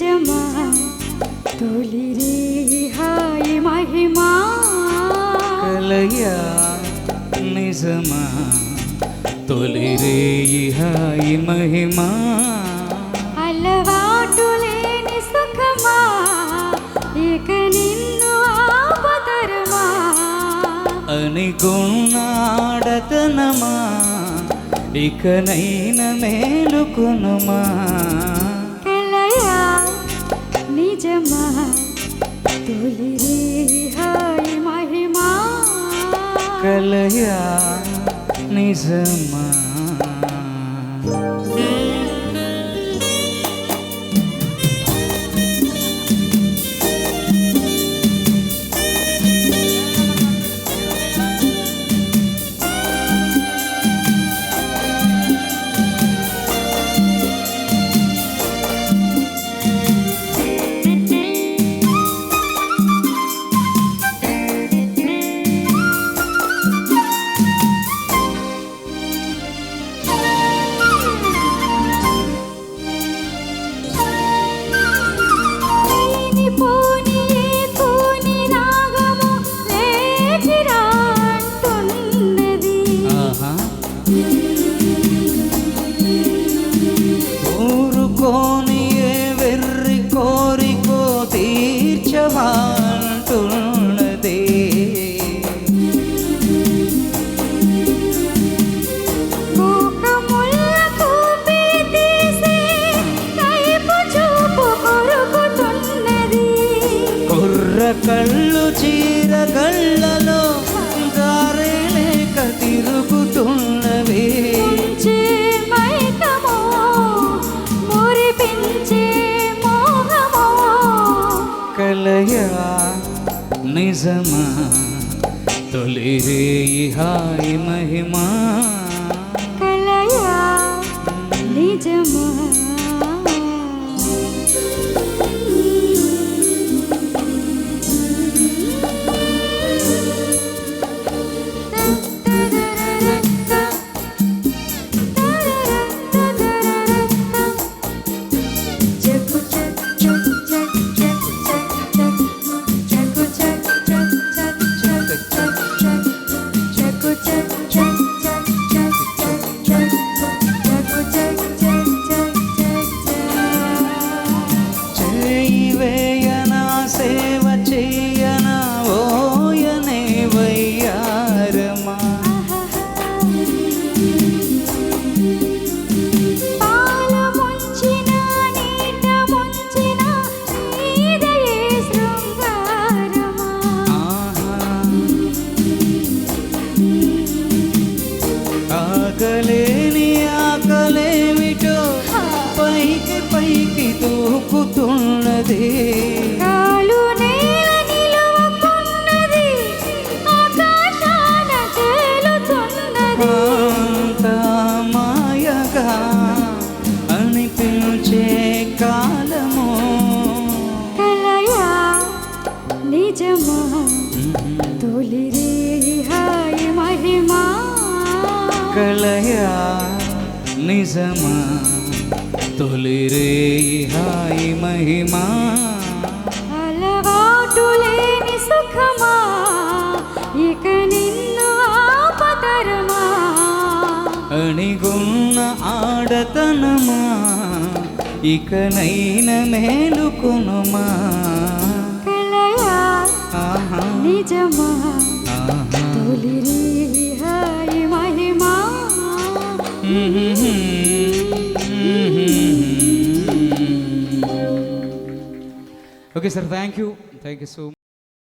నిజమా తొలిరే హాయి మహిమా కలయా నిజమా తొలిరే హాయి మహిమా అలవాటు లేని సుఖమా ఇక నిన్ను ఆపతరమా అనుకున్నాడతనమా ఇకనైన మేలుకొనుమా కలయా నిజమా తొలిరే హాయి మహిమా కలయా నిజమా ఊరుకోని ఏ వెర్రి కోరికో తీర్చవాంటున్నది కుర్ర కళ్ళు చీర కళ్ళలో దారే లేక తిరుగుతున్నవి కలయా నిజమా తొలిరే హాయి మహిమా కలయా నిజమా సేవ చెయ్యనా ఓయనే వయ్యారమా పాల ముంచిన నీట ముంచిన నీదయే శృంగారమా ఆకలేని ఆకలేమిటో పైకి పైకి దూకుతున్నది మాయగా అనిపించే కాలము కలయా నిజమా తొలిరే హాయి మహిమా కలయా నిజమా తొలిరే హాయి మహిమా అలవాటు లేని సుఖమా ఇక నిన్ను ఆపతరమా అణిగున్న ఆడతనమా ఇకనైన మేలుకొనుమా కలయా నిజమా తొలిరే హాయి మహిమా okay sir thank you so